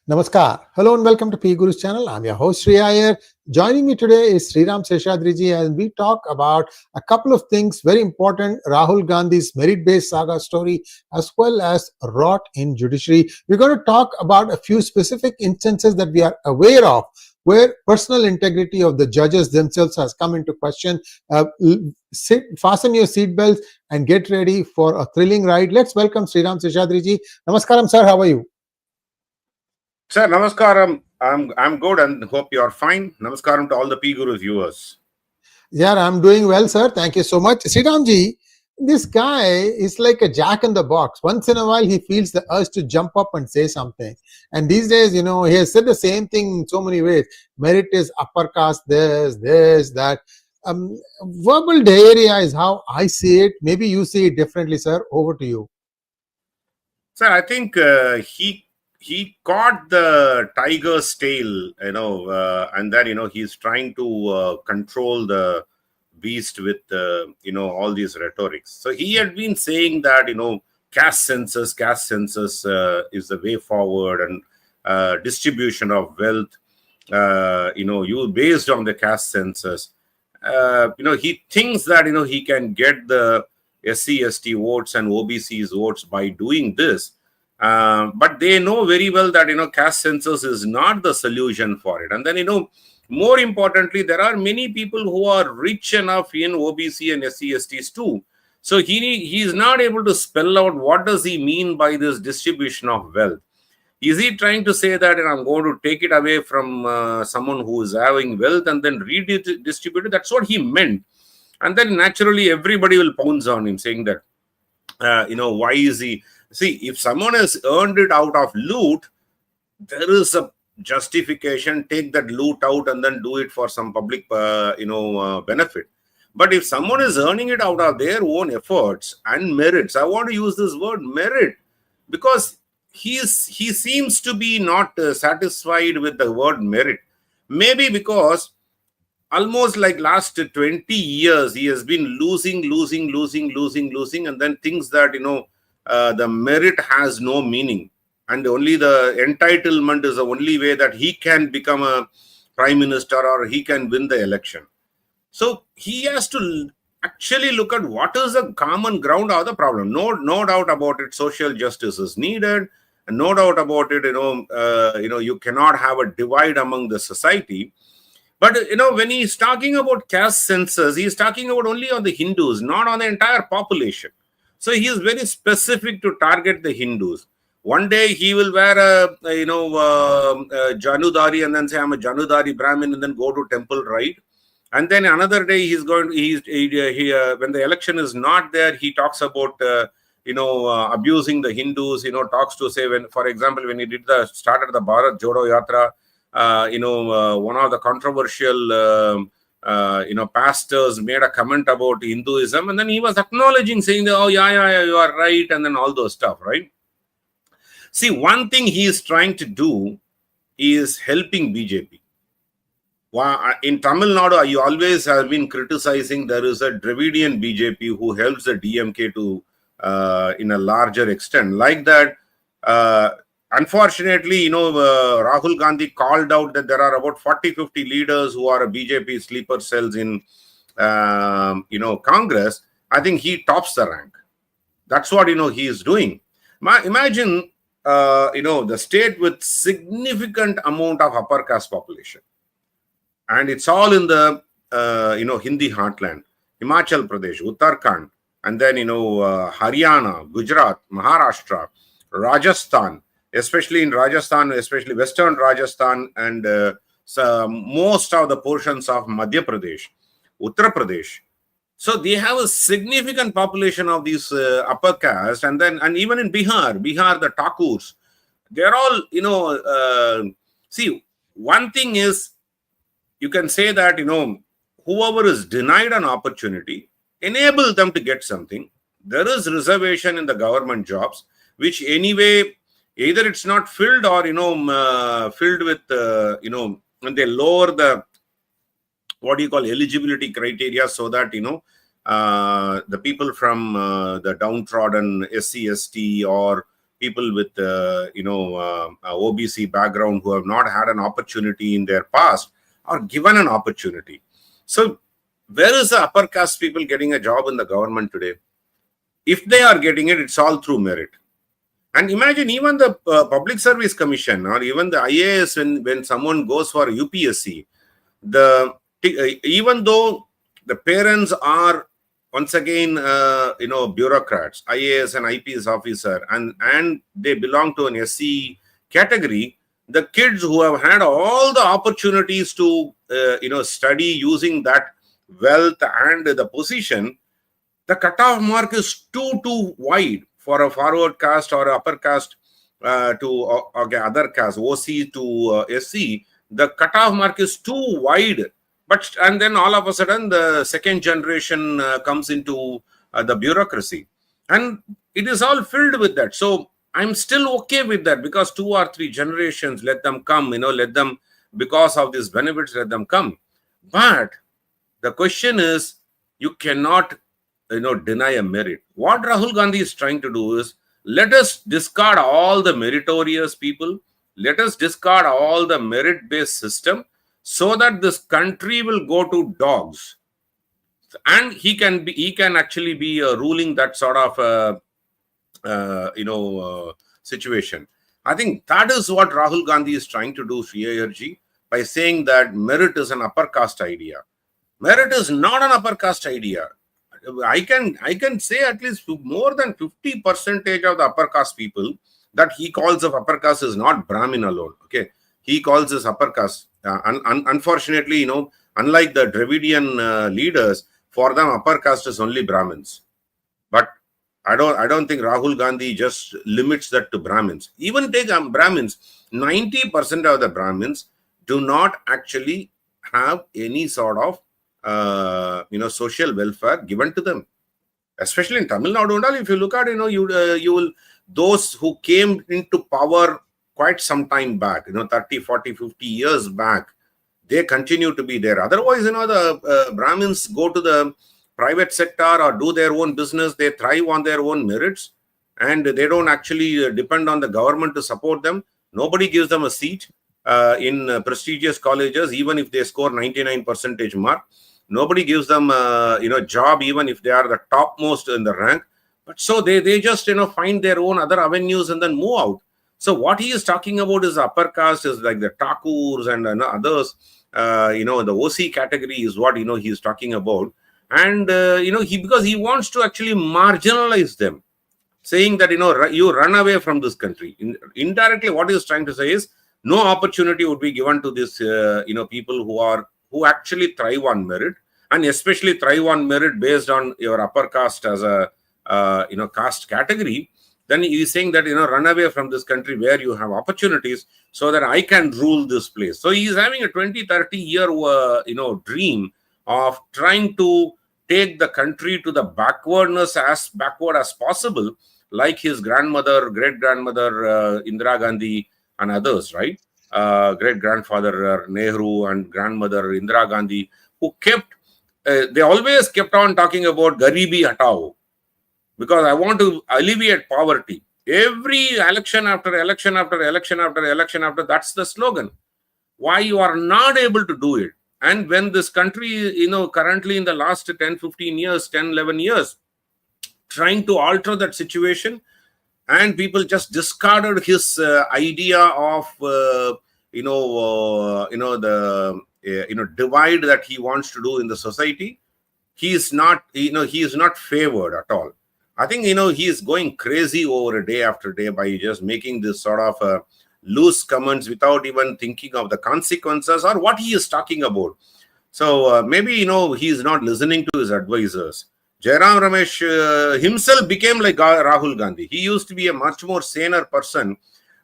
Namaskar. Hello and welcome to P Guru's channel. I'm your host Sri Iyer. Joining me today is Sriram Seshadri and we talk about a couple of things very important: Rahul Gandhi's merit-based saga story as well as rot in judiciary. We're going to talk about a few specific instances that we are aware of where personal integrity of the judges themselves has come into question. Fasten your seatbelts and get ready for a thrilling ride. Let's welcome Sriram Seshadri. Namaskaram, sir. How are you? Sir, namaskaram. I'm good and hope you are fine. Namaskaram to all the P Guru viewers. Yeah, I'm doing well, sir. Thank you so much. Sriramji, this guy is like a jack in the box. Once in a while, he feels the urge to jump up and say something. And these days, he has said the same thing in so many ways. Merit is upper caste, this, that. Verbal diarrhea is how I see it. Maybe you see it differently, sir. Over to you. Sir, I think he caught the tiger's tail, and then, he's trying to control the beast with, all these rhetorics. So he had been saying that, caste census is the way forward, and distribution of wealth, you based on the caste census. He thinks that, he can get the SC/ST votes and OBC's votes by doing this. But they know very well that, caste census is not the solution for it. And then, more importantly, there are many people who are rich enough in OBC and SC/STs too. So he is not able to spell out what does he mean by this distribution of wealth. Is he trying to say that I'm going to take it away from someone who is having wealth and then redistribute it? That's what he meant. And then naturally, everybody will pounce on him saying that, why is he... See, if someone has earned it out of loot, there is a justification. Take that loot out and then do it for some public, benefit. But if someone is earning it out of their own efforts and merits, I want to use this word merit, because he seems to be not satisfied with the word merit. Maybe because almost like last 20 years, he has been losing, and then thinks that, the merit has no meaning, and only the entitlement is the only way that he can become a prime minister or he can win the election. So he has to actually look at what is the common ground of the problem. No doubt about it, social justice is needed, and no doubt about it, you cannot have a divide among the society. But when he's talking about caste census, he's talking about only on the Hindus, not on the entire population. So he is very specific to target the Hindus. One day he will wear a Janudari and then say, I'm a Janudari Brahmin, and then go to temple, right? And then another day when the election is not there, he talks about, abusing the Hindus, talks to say, for example, when he started the Bharat Jodo Yatra, one of the controversial pastors made a comment about Hinduism, and then he was acknowledging, saying that, oh, yeah, you are right, and then all those stuff, right? See, one thing he is trying to do is helping BJP. In Tamil Nadu, you always have been criticizing there is a Dravidian BJP who helps the DMK to, in a larger extent. Like that, unfortunately, Rahul Gandhi called out that there are about 40-50 leaders who are BJP sleeper cells in, Congress. I think he tops the rank. That's what, he is doing. Imagine, the state with significant amount of upper caste population. And it's all in the, Hindi heartland. Himachal Pradesh, Uttarakhand, and then, Haryana, Gujarat, Maharashtra, Rajasthan, especially in Rajasthan, especially Western Rajasthan, and most of the portions of Madhya Pradesh, Uttar Pradesh. So they have a significant population of these upper caste, and even in Bihar, the Thakurs, they're all, see, one thing is, you can say that, whoever is denied an opportunity, enable them to get something. There is reservation in the government jobs, which anyway, either it's not filled or, filled with, and they lower the, eligibility criteria so that, the people from the downtrodden SC/ST or people with OBC background who have not had an opportunity in their past are given an opportunity. So where is the upper caste people getting a job in the government today? If they are getting it, it's all through merit. And imagine even the Public Service Commission or even the IAS, when someone goes for UPSC, even though the parents are once again bureaucrats, IAS and IPS officer, and they belong to an SC category, the kids who have had all the opportunities to study using that wealth and the position, the cutoff mark is too wide for a forward caste or upper caste to other caste, OC to SC. The cutoff mark is too wide. And then all of a sudden, the second generation comes into the bureaucracy. And it is all filled with that. So I'm still okay with that, because 2 or 3 generations, let them come, let them, because of these benefits, let them come. But the question is, you cannot, deny a merit. What Rahul Gandhi is trying to do is, let us discard all the meritorious people. Let us discard all the merit-based system, so that this country will go to dogs. And he can actually be ruling that sort of situation. I think that is what Rahul Gandhi is trying to do, Sriayarji, by saying that merit is an upper caste idea. Merit is not an upper caste idea. I can say at least more than 50% of the upper caste people that he calls of upper caste is not Brahmin alone. Okay, he calls this upper caste. Unfortunately, unlike the Dravidian leaders, for them upper caste is only Brahmins. But I don't think Rahul Gandhi just limits that to Brahmins. Even take Brahmins, 90% of the Brahmins do not actually have any sort of social welfare given to them. Especially in Tamil Nadu and all, if you look at, you will, those who came into power quite some time back, 30, 40, 50 years back, they continue to be there. Otherwise, the Brahmins go to the private sector or do their own business. They thrive on their own merits, and they don't actually depend on the government to support them. Nobody gives them a seat in prestigious colleges, even if they score 99% mark. Nobody gives them job, even if they are the topmost in the rank. But so they just find their own other avenues and then move out. So what he is talking about is upper caste, is like the Thakurs and others. The OC category is what he is talking about. And because he wants to actually marginalize them, saying that you run away from this country. Indirectly, what he is trying to say is, no opportunity would be given to this people who actually thrive on merit, and especially thrive on merit based on your upper caste as a caste category. Then he is saying that run away from this country where you have opportunities, so that I can rule this place. So he is having a 20-30 year dream of trying to take the country to the backward as possible, like his grandmother, great grandmother Indira Gandhi and others, right? Great grandfather Nehru and grandmother Indira Gandhi, who they always kept on talking about Garibi Hatao, because I want to alleviate poverty. Every election after election after election after election after, that's the slogan. Why you are not able to do it? And when this country, currently in the last 10, 15 years, 10, 11 years, trying to alter that situation, and people just discarded his idea of, the divide that he wants to do in the society. He is not favored at all. I think, he is going crazy over day after day by just making this sort of loose comments without even thinking of the consequences or what he is talking about. So maybe, he is not listening to his advisors. Jairam Ramesh himself became like Rahul Gandhi. He used to be a much more saner person.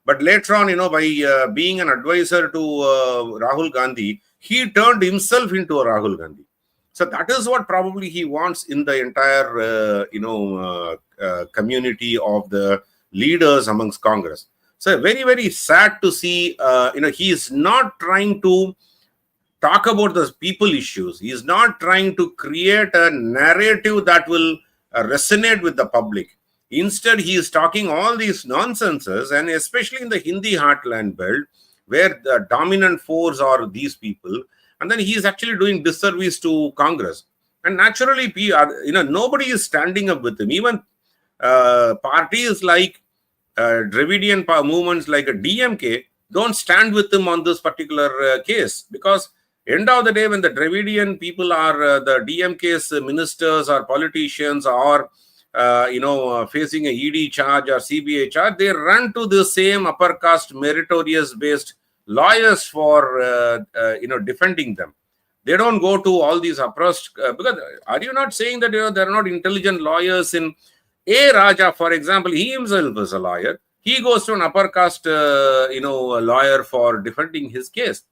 But later on, by being an advisor to Rahul Gandhi, he turned himself into a Rahul Gandhi. So that is what probably he wants in the entire, community of the leaders amongst Congress. So very, very sad to see, he is not trying to talk about the people issues. He is not trying to create a narrative that will resonate with the public. Instead, he is talking all these nonsenses, and especially in the Hindi heartland belt, where the dominant force are these people, and then he is actually doing disservice to Congress. And naturally, nobody is standing up with him. Even parties like Dravidian movements like a DMK don't stand with him on this particular case, because end of the day, when the Dravidian people are the DMK's ministers or politicians or facing a ED charge or CBI charge, they run to the same upper caste meritorious based lawyers for defending them. They don't go to all these oppressed because are you not saying that there are not intelligent lawyers in Raja, for example? He himself is a lawyer. He goes to an upper caste lawyer for defending his case.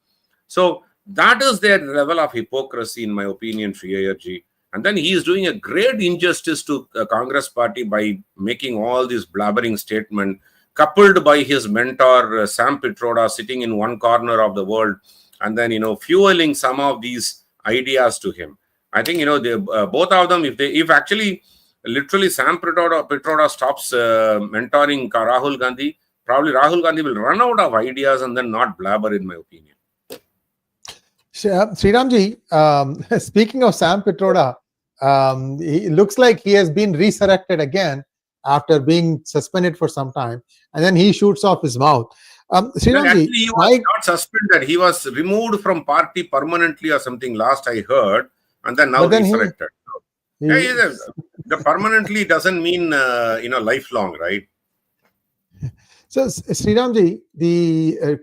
So that is their level of hypocrisy, in my opinion, Sri Ayerji. And then he is doing a great injustice to the Congress party by making all these blabbering statements, coupled by his mentor, Sam Pitroda, sitting in one corner of the world, and then, fueling some of these ideas to him. I think, they, both of them, if actually, literally Sam Pitroda stops mentoring Rahul Gandhi, probably Rahul Gandhi will run out of ideas and then not blabber, in my opinion. Sriramji, speaking of Sam Pitroda, it looks like he has been resurrected again after being suspended for some time, and then he shoots off his mouth. Sriramji, actually, he was not suspended. He was removed from party permanently or something, last I heard, and then now resurrected. The permanently doesn't mean lifelong, right? So, Sriramji, the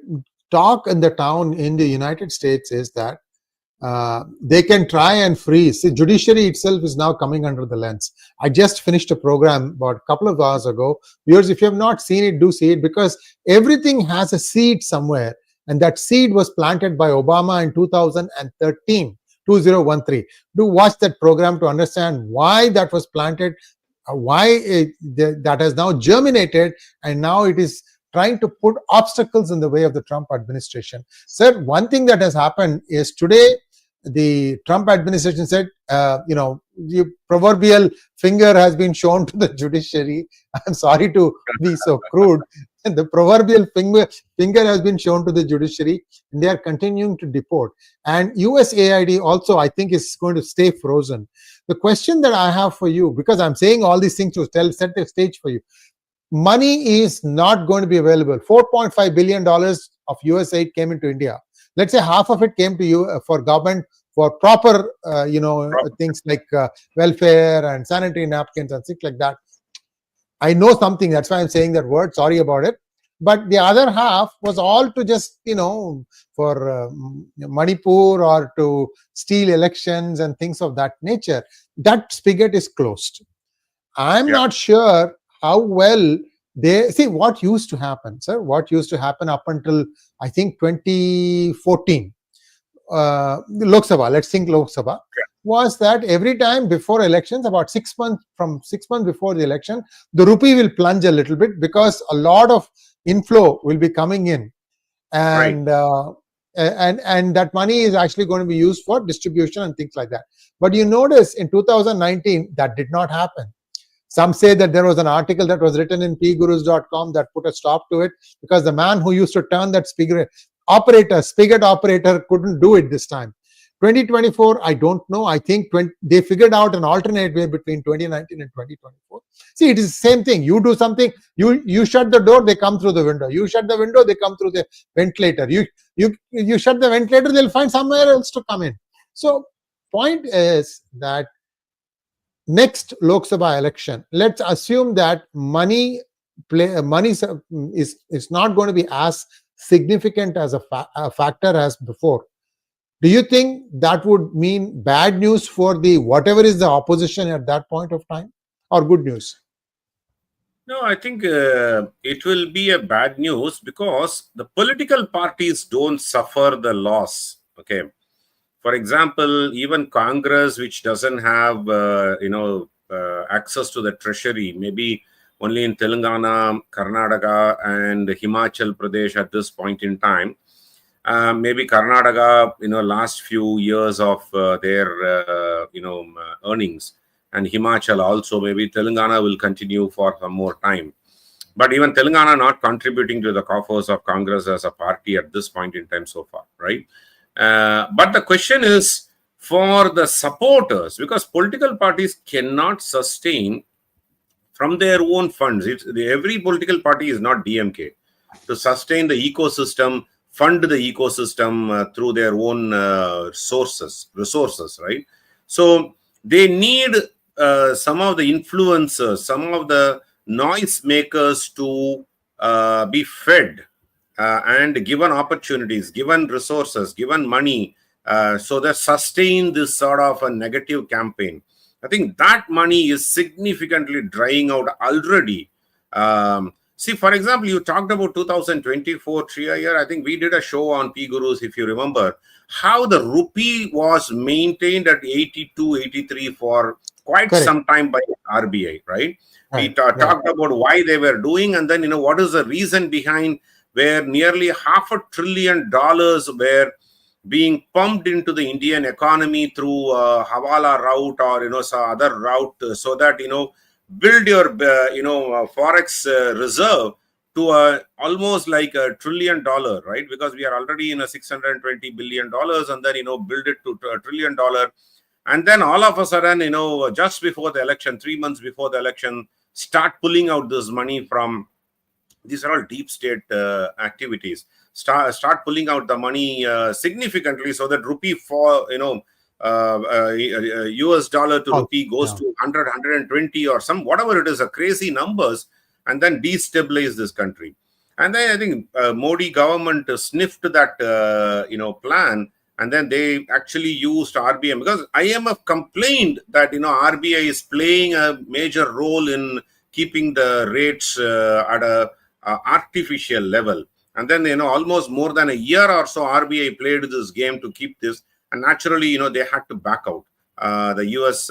talk in the town in the United States is that they can try and freeze. The judiciary itself is now coming under the lens. I just finished a program about a couple of hours ago. Viewers, if you have not seen it, do see it, because everything has a seed somewhere, and that seed was planted by Obama in 2013. 2013. Do watch that program to understand why that was planted, why that has now germinated, and now it is trying to put obstacles in the way of the Trump administration. Sir, one thing that has happened is today the Trump administration said, the proverbial finger has been shown to the judiciary. I'm sorry to be so crude. The proverbial finger has been shown to the judiciary, and they are continuing to deport. And USAID also, I think, is going to stay frozen. The question that I have for you, because I'm saying all these things to set the stage for you, money is not going to be available. $4.5 billion of US aid came into India. Let's say half of it came to you for government for proper, things like welfare and sanitary napkins and things like that. I know something, that's why I'm saying that word, sorry about it. But the other half was all to just, for Manipur or to steal elections and things of that nature. That spigot is closed. I'm not sure how well they see what used to happen, sir. What used to happen up until, I think, 2014, Lok Sabha, let's think Lok Sabha, was that every time before elections, about 6 months before the election, the rupee will plunge a little bit because a lot of inflow will be coming in, and and that money is actually going to be used for distribution and things like that. But you notice in 2019 that did not happen. Some say that there was an article that was written in pgurus.com that put a stop to it, because the man who used to turn that spigot operator couldn't do it this time. 2024, I don't know. I think they figured out an alternate way between 2019 and 2024. See, it is the same thing. You do something, you shut the door, they come through the window. You shut the window, they come through the ventilator. You shut the ventilator, they'll find somewhere else to come in. So point is that next Lok Sabha election, let's assume that money is not going to be as significant as a factor as before. Do you think that would mean bad news for the whatever is the opposition at that point of time, or good news? No, I think it will be a bad news because the political parties don't suffer the loss. Okay. For example, even Congress, which doesn't have access to the treasury, maybe only in Telangana, Karnataka, and Himachal Pradesh at this point in time. Maybe Karnataka, last few years of their, earnings and Himachal also. Maybe Telangana will continue for some more time. But even Telangana not contributing to the coffers of Congress as a party at this point in time so far, right? But the question is for the supporters, because political parties cannot sustain from their own funds. Every political party is not DMK. To sustain the ecosystem, fund the ecosystem through their own resources, right? So they need some of the influencers, some of the noise makers to be fed and given opportunities, given resources, given money, so that sustain this sort of a negative campaign. I think that money is significantly drying out already. See, for example, you talked about 2024 3 year. I think we did a show on P Gurus, if you remember, how the rupee was maintained at 82, 83 for quite some time by RBI, right? We talked about why they were doing, and then, what is the reason behind where nearly $500 billion were being pumped into the Indian economy through Hawala route or, some other route, so that, build your, forex reserve to almost like $1 trillion, right? Because we are already in a $620 billion, and then, build it to $1 trillion. And then all of a sudden, just before the election, 3 months before the election, start pulling out this money from, these are all deep state activities, start pulling out the money significantly, so that rupee for, US dollar to rupee goes to 100, 120 or some, whatever it is, a crazy numbers, and then destabilize this country. And then I think Modi government sniffed that, plan, and then they actually used RBI, because IMF complained that, RBI is playing a major role in keeping the rates at a artificial level. And then, almost more than a year or so, RBI played this game to keep this. And naturally, they had to back out. The US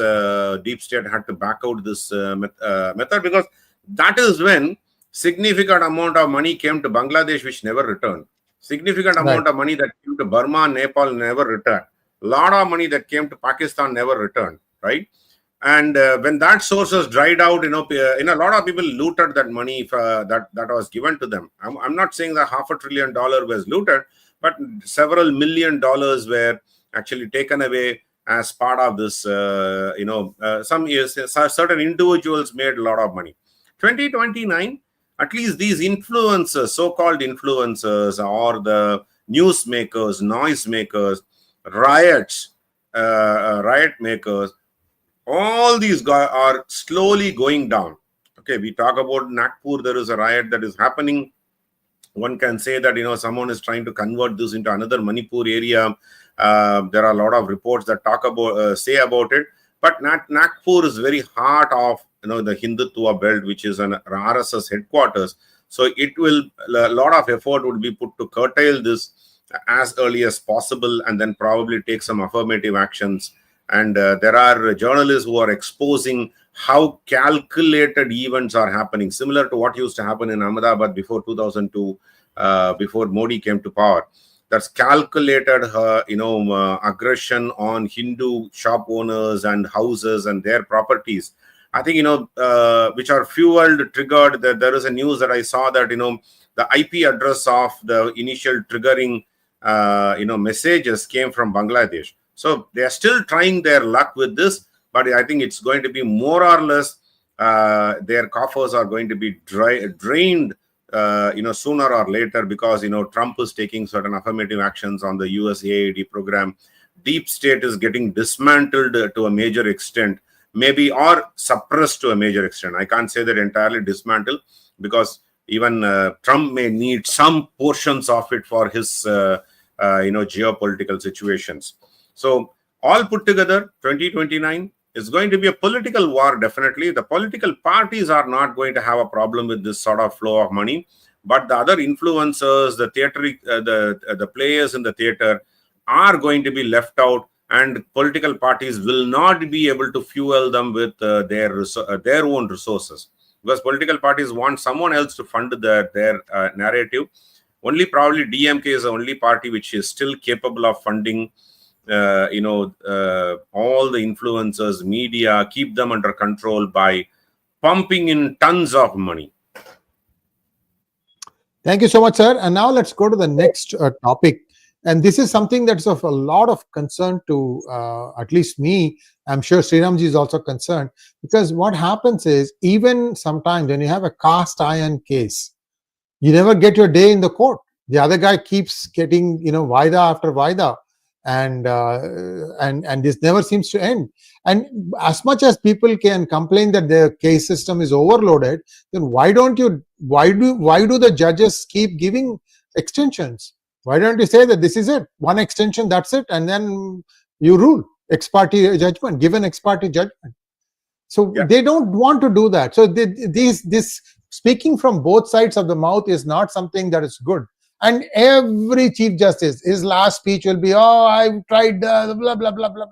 deep state had to back out this method, because that is when significant amount of money came to Bangladesh, which never returned. Significant amount of money that came to Burma, Nepal never returned. A lot of money that came to Pakistan never returned, right? And when that sources dried out, a lot of people looted that money that was given to them. I'm not saying that $500 billion was looted, but several $1 million were actually taken away as part of this. Some years, certain individuals made a lot of money. 2029, at least these influencers, so-called influencers, or the newsmakers, noise makers, riot makers, all these guys are slowly going down. Okay, we talk about Nagpur, there is a riot that is happening. One can say that, someone is trying to convert this into another Manipur area. There are a lot of reports that say about it. But Nagpur is very heart of, the Hindutva belt, which is an RSS headquarters. So a lot of effort would be put to curtail this as early as possible, and then probably take some affirmative actions. And there are journalists who are exposing how calculated events are happening, similar to what used to happen in Ahmedabad before 2002, before Modi came to power. That's calculated, aggression on Hindu shop owners and houses and their properties. I think, which are fueled, triggered. That there is a news that I saw that, the IP address of the initial triggering, messages came from Bangladesh. So they are still trying their luck with this, but I think it's going to be more or less their coffers are going to be drained, sooner or later, because, Trump is taking certain affirmative actions on the USAID program. Deep state is getting dismantled to a major extent, maybe, or suppressed to a major extent. I can't say that entirely dismantled, because even Trump may need some portions of it for his, geopolitical situations. So all put together, 2029 is going to be a political war, definitely. The political parties are not going to have a problem with this sort of flow of money, but the other influencers, the theater, the players in the theater are going to be left out, and political parties will not be able to fuel them with their own resources, because political parties want someone else to fund their narrative. Only probably DMK is the only party which is still capable of funding all the influencers, media, keep them under control by pumping in tons of money. Thank you so much, sir. And now let's go to the next topic. And this is something that's of a lot of concern to at least me. I'm sure Sriramji is also concerned, because what happens is, even sometimes when you have a cast iron case, you never get your day in the court. The other guy keeps getting, vaida after vaida, and this never seems to end. And as much as people can complain that the case system is overloaded, then why do the judges keep giving extensions? Why don't you say that this is it, one extension, that's it, and then you rule ex parte judgment, give an ex parte judgment? So they don't want to do that. So this speaking from both sides of the mouth is not something that is good. And every chief justice, his last speech will be, I've tried blah blah blah blah blah.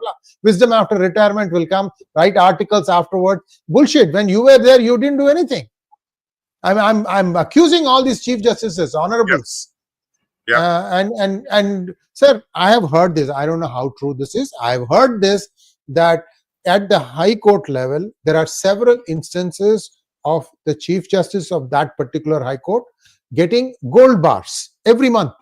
Wisdom after retirement will come, write articles afterward. Bullshit. When you were there, you didn't do anything. I'm accusing all these chief justices, honorables. And sir, I have heard this. I don't know how true this is. I've heard this, that at the High Court level, there are several instances of the Chief Justice of that particular High Court getting gold bars every month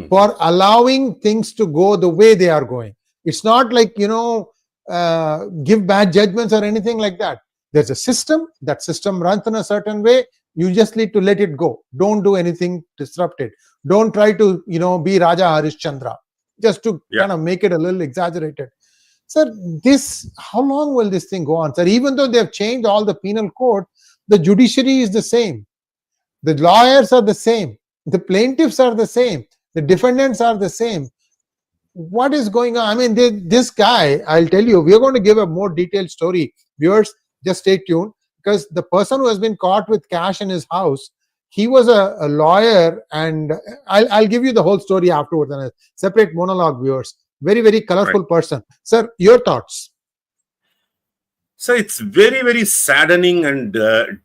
for allowing things to go the way they are going. It's not like, give bad judgments or anything like that. There's a system. That system runs in a certain way. You just need to let it go. Don't do anything disrupted. Don't try to, be Raja Harishchandra, just to kind of make it a little exaggerated. Sir, how long will this thing go on, sir? Even though they have changed all the penal code, the judiciary is the same. The lawyers are the same. The plaintiffs are the same. The defendants are the same. What is going on? I mean, this guy, I'll tell you, we are going to give a more detailed story. Viewers, just stay tuned, because the person who has been caught with cash in his house, he was a lawyer, and I'll give you the whole story afterwards in a separate monologue, viewers. Very, very colorful person. Sir, your thoughts? So it's very, very saddening and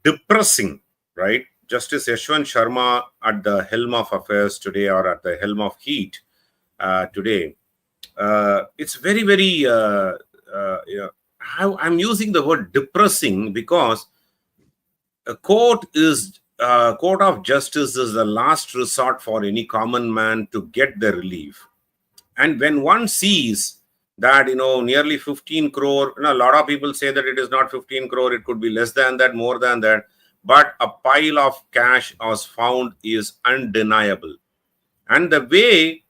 depressing, right? Justice Yashwant Sharma at the helm of affairs today, or at the helm of heat today. It's very, very, I'm using the word depressing because a court of justice is the last resort for any common man to get the relief. And when one sees that, nearly 15 crore, a lot of people say that it is not 15 crore, it could be less than that, more than that. But a pile of cash was found is undeniable. And the way,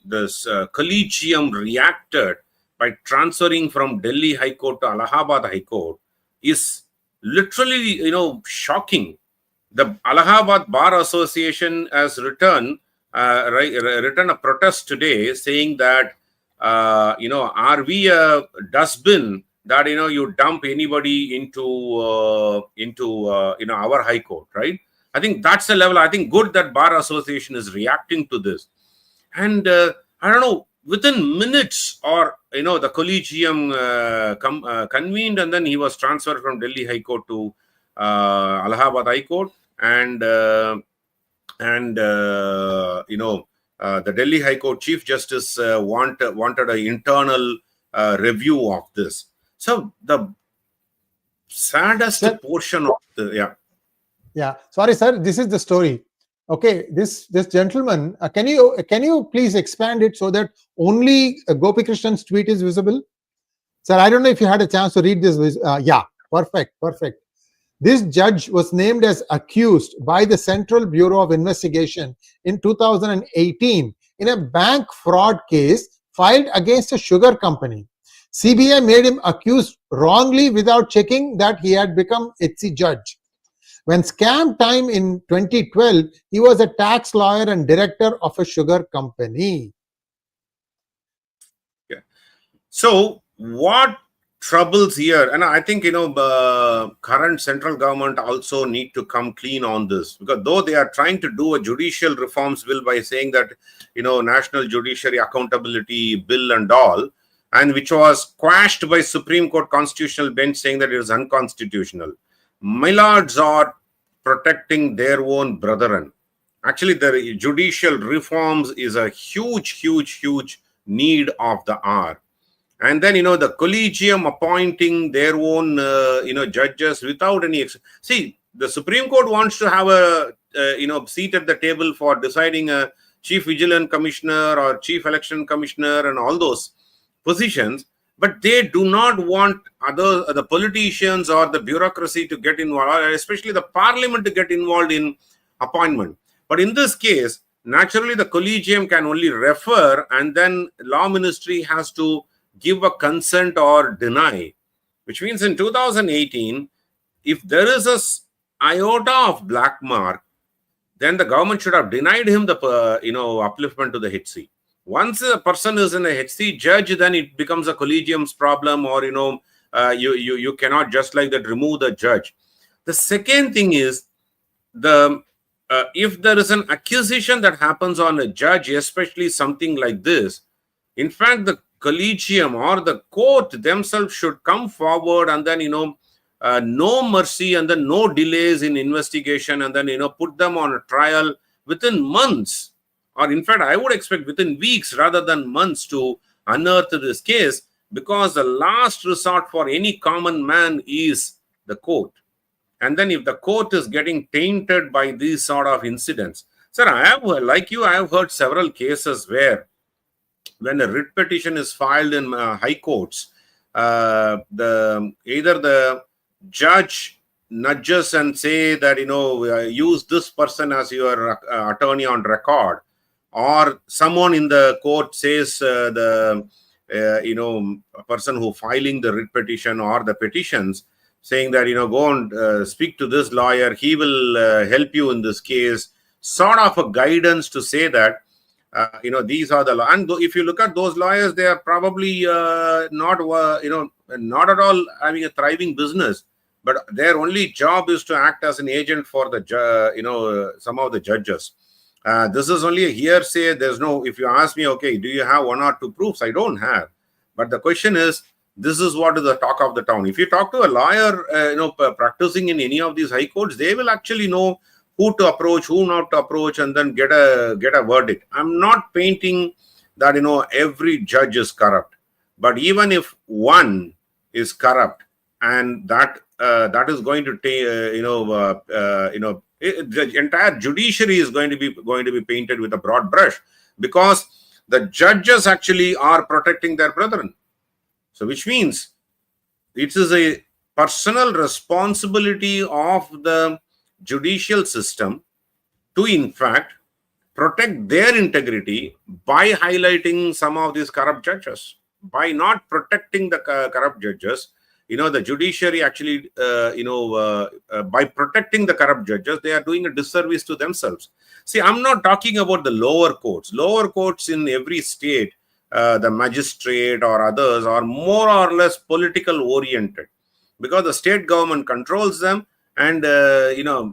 this Collegium reacted by transferring from Delhi High Court to Allahabad High Court is literally, shocking. The Allahabad Bar Association has written a protest today saying that, are we a dustbin that, you dump anybody into our High Court, right? I think that's the level. I think good that Bar Association is reacting to this. And I don't know, within minutes, or, the Collegium convened, and then he was transferred from Delhi High Court to Allahabad High Court. And the Delhi High Court Chief Justice wanted an internal review of this. So the saddest portion of the sorry, sir, this is the story. Okay, this gentleman, can you please expand it so that only Gopi Krishnan's tweet is visible? Sir, I don't know if you had a chance to read this. Perfect. This judge was named as accused by the Central Bureau of Investigation in 2018 in a bank fraud case filed against a sugar company. CBI made him accused wrongly without checking that he had become 𝗔𝙗 judge. When scam time in 2012, he was a tax lawyer and director of a sugar company. So what troubles here, and I think, current central government also need to come clean on this, because though they are trying to do a judicial reforms bill by saying that, National Judiciary Accountability Bill and all, and which was quashed by Supreme Court Constitutional Bench saying that it is unconstitutional. My lords are protecting their own brethren. Actually, the judicial reforms is a huge need of the hour. And then, the Collegium appointing their own, judges without any... See, the Supreme Court wants to have a, seat at the table for deciding a Chief Vigilant Commissioner or Chief Election Commissioner and all those positions. But they do not want the politicians or the bureaucracy to get involved, especially the parliament to get involved in appointment. But in this case, naturally, the Collegium can only refer, and then Law Ministry has to give a consent or deny, which means in 2018, if there is a iota of black mark, then the government should have denied him the upliftment to the HC. Once a person is in a HC judge, then it becomes a Collegium's problem, or you cannot just like that remove the judge. The second thing is, if there is an accusation that happens on a judge, especially something like this, in fact, the Collegium or the court themselves should come forward and then, no mercy and then no delays in investigation, and then, put them on a trial within months, or in fact, I would expect within weeks rather than months, to unearth this case, because the last resort for any common man is the court. And then if the court is getting tainted by these sort of incidents, sir, I have heard several cases where when a writ petition is filed in high courts, either the judge nudges and say that, use this person as your attorney on record, or someone in the court says the person who filing the writ petition or the petitions, saying that, go and speak to this lawyer, he will help you in this case, sort of a guidance to say that, these are the law. And if you look at those lawyers, they are probably not at all having a thriving business, but their only job is to act as an agent for the, some of the judges. This is only a hearsay. There's no, if you ask me, okay, do you have one or two proofs? I don't have. But the question is, this is what is the talk of the town. If you talk to a lawyer, practicing in any of these high courts, they will actually know who to approach, who not to approach, and then get a verdict. I'm not painting that, every judge is corrupt, but even if one is corrupt, and that is going to take, the entire judiciary is going to be painted with a broad brush, because the judges actually are protecting their brethren. So, which means it is a personal responsibility of the judicial system to, in fact, protect their integrity by highlighting some of these corrupt judges. By not protecting the corrupt judges, the judiciary actually, by protecting the corrupt judges, they are doing a disservice to themselves. See, I'm not talking about the lower courts. Lower courts in every state, the magistrate or others, are more or less political oriented, because the state government controls them. And,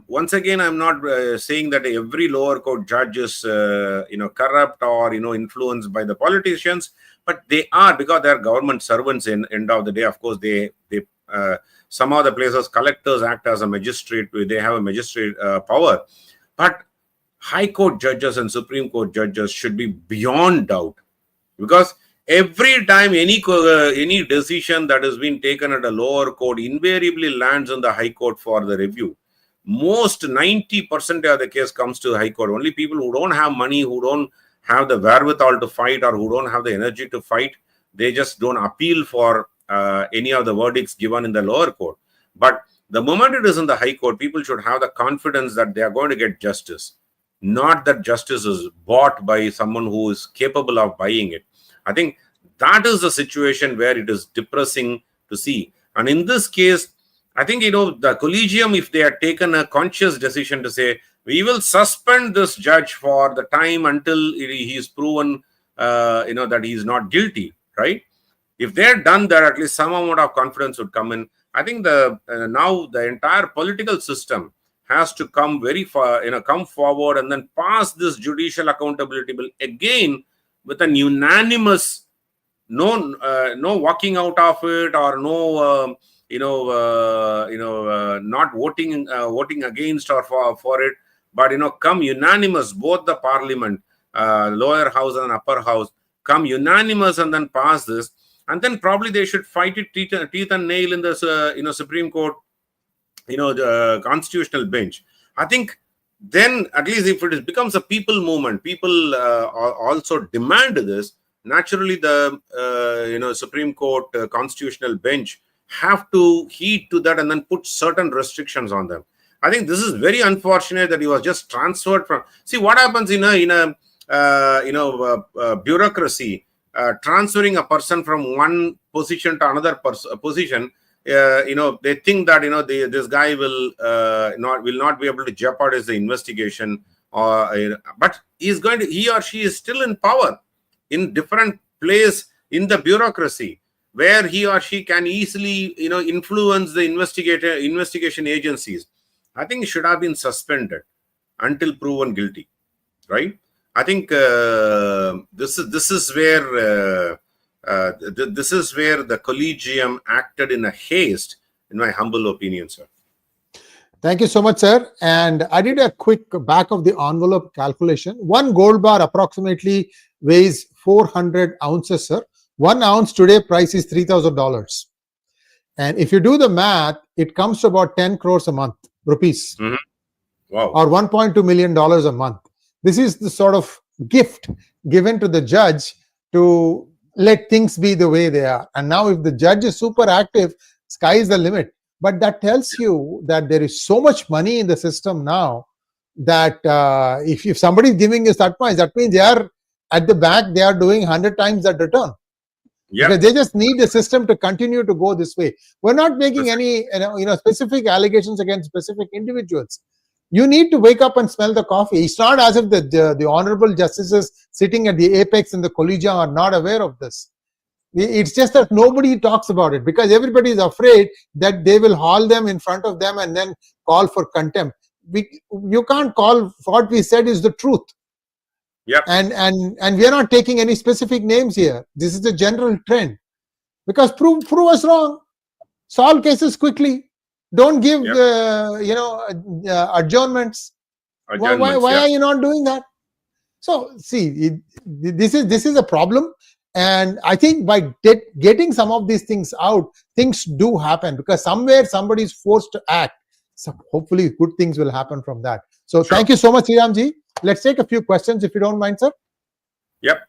once again, I'm not saying that every lower court judge is, corrupt or, influenced by the politicians, but they are, because they are government servants in end of the day. Of course, they some of the places, collectors act as a magistrate. They have a magistrate power. But high court judges and Supreme Court judges should be beyond doubt, because every time any decision that has been taken at a lower court invariably lands in the high court for the review. Most 90% of the case comes to high court. Only people who don't have money, who don't have the wherewithal to fight, or who don't have the energy to fight, they just don't appeal for any of the verdicts given in the lower court. But the moment it is in the high court, people should have the confidence that they are going to get justice, not that justice is bought by someone who is capable of buying it. I think that is the situation where it is depressing to see. And in this case, I think, the Collegium, if they had taken a conscious decision to say, we will suspend this judge for the time until he is proven, that he is not guilty, right? If they had done that, at least some amount of confidence would come in. I think now the entire political system has to come very far, come forward and then pass this judicial accountability bill again with an unanimous, no walking out of it, or no, not voting against or for it, but come unanimous, both the parliament, lower house and upper house, come unanimous and then pass this, and then probably they should fight it teeth and nail in the Supreme Court, the constitutional bench. I think then at least if it becomes a people movement, people also demand this. Naturally, the Supreme Court constitutional bench have to heed to that and then put certain restrictions on them. I think this is very unfortunate that he was just transferred from. See what happens in a bureaucracy, transferring a person from one position to another position. They think that this guy will not be able to jeopardize the investigation, but he or she is still in power in different place in the bureaucracy, where he or she can easily influence the investigation agencies. I think it should have been suspended until proven guilty, right? I think this is where the Collegium acted in a haste, in my humble opinion, sir. Thank you so much, sir. And I did a quick back of the envelope calculation. One gold bar approximately weighs 400 ounces, sir. 1 ounce today price is $3,000. And if you do the math, it comes to about 10 crores a month, rupees. Mm-hmm. Wow. Or $1.2 million a month. This is the sort of gift given to the judge to let things be the way they are. And now if the judge is super active, sky is the limit. But that tells you that there is so much money in the system now that if somebody is giving us that much, that means they are at the back, they are doing 100 times that return. Yeah. Because they just need the system to continue to go this way. We're not making any specific allegations against specific individuals. You need to wake up and smell the coffee. It's not as if the honorable justices sitting at the apex in the Collegium are not aware of this. It's just that nobody talks about it because everybody is afraid that they will haul them in front of them and then call for contempt. You can't call what we said is the truth. Yep. And we are not taking any specific names here. This is the general trend. Because prove us wrong. Solve cases quickly. Don't give adjournments. Why are you not doing that? So see, this is a problem. And I think by getting some of these things out, things do happen because somewhere somebody is forced to act. So hopefully good things will happen from that. So sure. Thank you so much, Sriramji. Let's take a few questions if you don't mind, sir. Yep.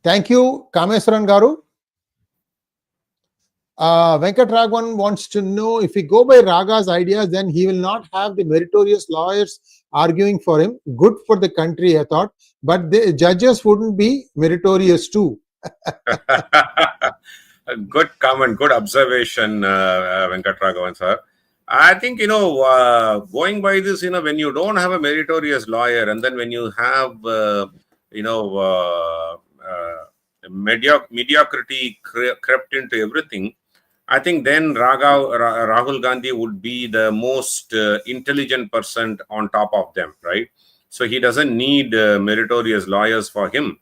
Thank you, Kameswaran Garu. Venkatragwan wants to know if we go by RaGa's ideas, then he will not have the meritorious lawyers arguing for him. Good for the country, I thought. But the judges wouldn't be meritorious too. Good comment, good observation, Venkatragwan, sir. I think, going by this, when you don't have a meritorious lawyer and then when you have, mediocrity crept into everything, I think then Rahul Gandhi would be the most intelligent person on top of them, right? So he doesn't need meritorious lawyers for him.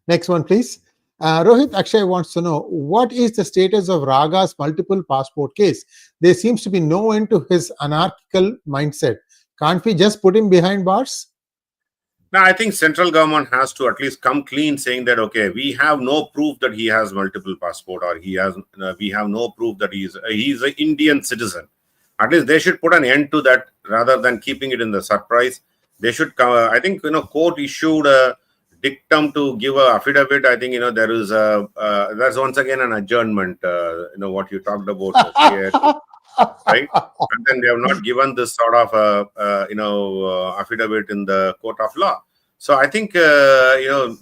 Next one, please. Rohit Akshay wants to know, what is the status of RaGa's multiple passport case? There seems to be no end to his anarchical mindset. Can't we just put him behind bars? Now, I think central government has to at least come clean saying that, okay, we have no proof that he has multiple passport or we have no proof that he's an Indian citizen. At least they should put an end to that rather than keeping it in the surprise. They should, I think, court issued a dictum to give a affidavit. I think, there is there's once again an adjournment, what you talked about. Right, and then they have not given this sort of affidavit in the court of law. So I think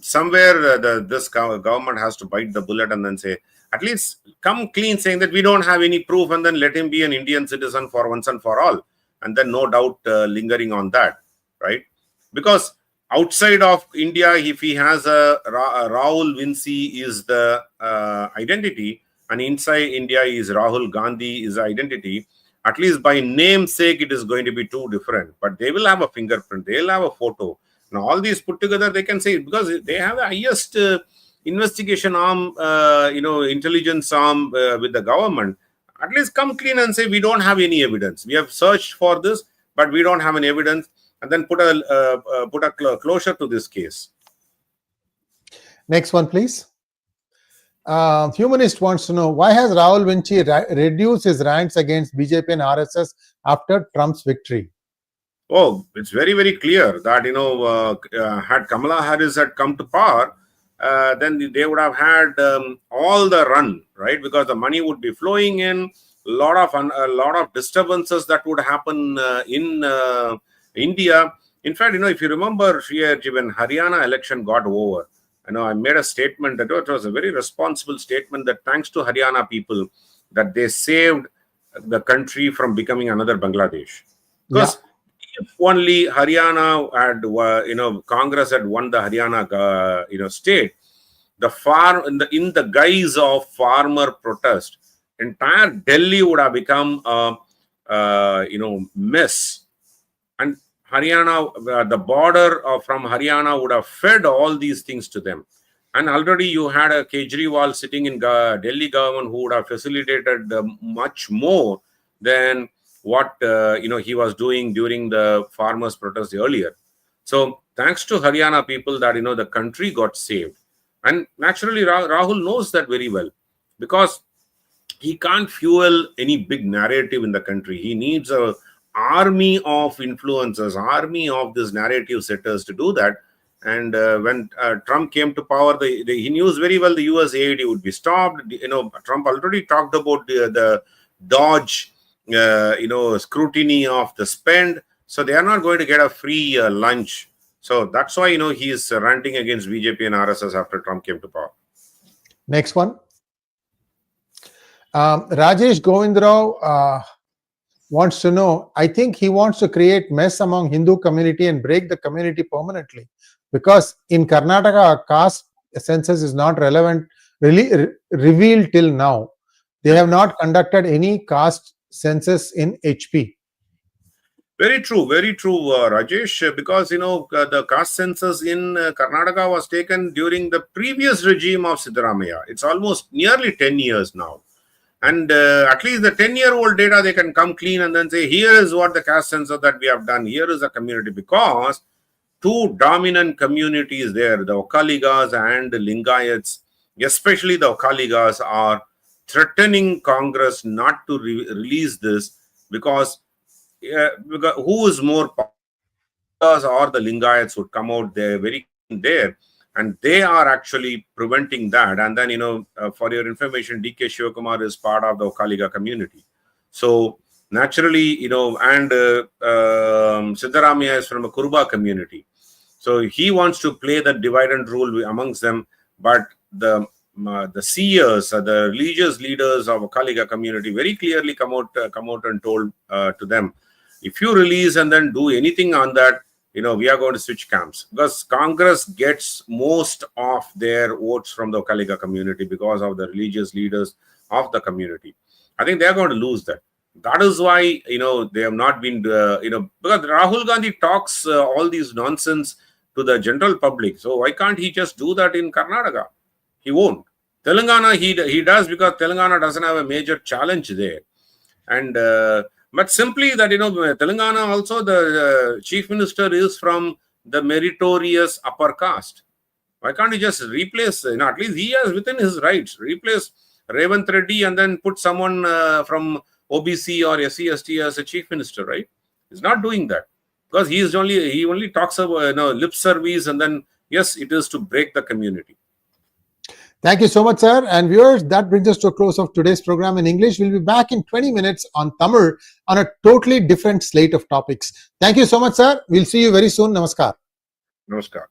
somewhere this government has to bite the bullet and then say, at least come clean saying that we don't have any proof, and then let him be an Indian citizen for once and for all, and then no doubt lingering on that, right? Because outside of India, if he has a Rahul Vinci is the identity, and inside India is Rahul Gandhi is identity, at least by namesake it is going to be too different. But they will have a fingerprint, they'll have a photo. Now all these put together, they can say, because they have the highest investigation arm, intelligence arm with the government, at least come clean and say, we don't have any evidence. We have searched for this, but we don't have any evidence, and then put a closure to this case. Next one, please. Humanist wants to know, why has Rahul Gandhi reduced his rants against BJP and RSS after Trump's victory? Oh, it's very, very clear that, had Kamala Harris had come to power, then they would have had all the run, right? Because the money would be flowing in, a lot of disturbances that would happen in India. In fact, if you remember, when Haryana election got over, I made a statement that it was a very responsible statement, that thanks to Haryana people, that they saved the country from becoming another Bangladesh. Because if only Haryana had, Congress had won the Haryana, state, in the guise of farmer protest, entire Delhi would have become a, mess. And Haryana, the border from Haryana would have fed all these things to them. And already you had a Kejriwal sitting in Delhi government who would have facilitated much more than what he was doing during the farmers' protest earlier. So thanks to Haryana people that the country got saved. And naturally Rahul knows that very well, because he can't fuel any big narrative in the country. He needs a army of influencers, army of these narrative setters to do that. And when Trump came to power, he knew very well the US aid would be stopped. Trump already talked about the dodge, scrutiny of the spend. So they are not going to get a free lunch. So that's why, he is ranting against BJP and RSS after Trump came to power. Next one. Rajesh Govindrao wants to know, I think he wants to create mess among Hindu community and break the community permanently, because in Karnataka, caste census is not relevant, really revealed till now. They have not conducted any caste census in HP. Very true, Rajesh, because, the caste census in Karnataka was taken during the previous regime of Siddaramaiah. It's almost nearly 10 years now. And at least the 10-year-old data, they can come clean and then say, here is what the caste census that we have done. Here is a community, because two dominant communities there, the 𝗥𝗘𝗙𝗥𝗘𝗥𝗏 and the Lingayats, especially the 𝗥𝗘𝗙𝗥𝗏, are threatening Congress not to release this, because who is more popular, or the Lingayats would come out there very there, and they are actually preventing that. And then, for your information, 𝗥𝗘𝗙𝗥𝗏 is part of the 𝗥𝗘𝗙𝗥𝗏 community. So naturally, and Siddaramaiah is from a Kuruba community. So he wants to play the divide and rule amongst them. But the seers, the religious leaders of 𝗥𝗘𝗙𝗥𝗏 community very clearly come out and told to them, if you release and then do anything on that, we are going to switch camps, because Congress gets most of their votes from the 𝗥𝗘𝗙𝗥𝗏 community because of the religious leaders of the community. I think they are going to lose that. That is why, they have not been, because Rahul Gandhi talks all these nonsense to the general public. So why can't he just do that in Karnataka? He won't. Telangana, he does, because Telangana doesn't have a major challenge there. And but simply that, Telangana also, the chief minister is from the meritorious upper caste. Why can't he just replace, at least he has within his rights, replace Revant Reddy and then put someone from OBC or SC/ST as a chief minister, right? He's not doing that, because he only talks about lip service, and then, yes, it is to break the community. Thank you so much, sir. And viewers, that brings us to a close of today's program in English. We'll be back in 20 minutes on Tamil on a totally different slate of topics. Thank you so much, sir. We'll see you very soon. Namaskar. Namaskar.